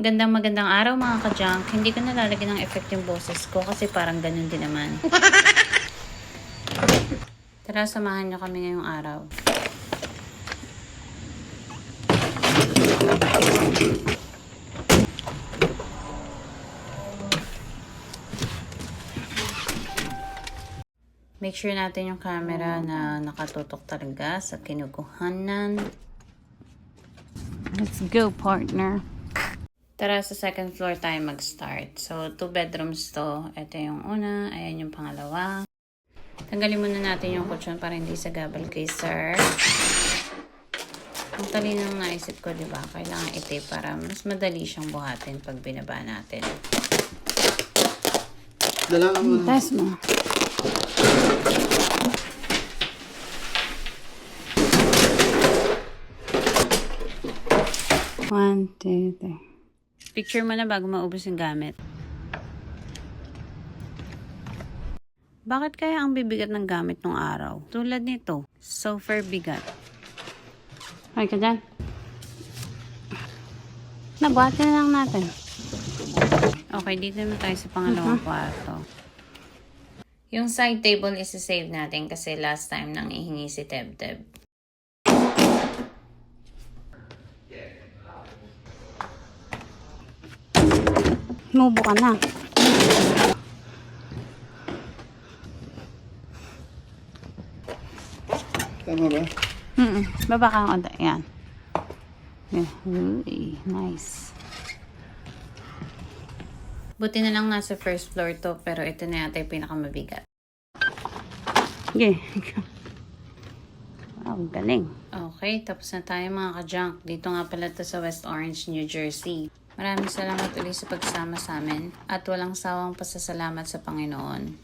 Magandang araw mga ka-junk. Hindi ko nalalagyan ng effect yung boses ko kasi parang ganun din naman. Tara, samahan nyo kami ngayong araw. Make sure natin yung camera na nakatutok talaga sa kinukuhanan. Let's go, partner. Tara, sa second floor tayo mag-start. So, 2 bedrooms to. Ito yung una. Ayan yung pangalawa. Tanggalin muna natin yung kutsyon para hindi sagabal kay sir. Ang talino ng naisip ko, diba? Kailangan itape para mas madali siyang buhatin pag binaba natin. Dala mo. Test mo. One, two, three. Picture mo na bago maubos yung gamit. Bakit kaya ang bibigat ng gamit nung araw? Tulad nito, super bigat. Ay ka dyan. Nabuhatin na lang natin. Okay, dito naman tayo sa pangalawang kwarto. Yung side table is-save natin kasi last time nang ihingi si Teb-Teb. Nubo ka na. Tama ba? Baba ka ng konti. Yan. Uy, nice. Buti na lang nasa first floor to, pero ito na yata yung pinakamabigat. Okay. Wow, galing. Okay, tapos na tayo mga ka-junk. Dito nga pala to sa West Orange, New Jersey. Maraming salamat ulit sa pagsama sa amin at walang sawang pasasalamat sa Panginoon.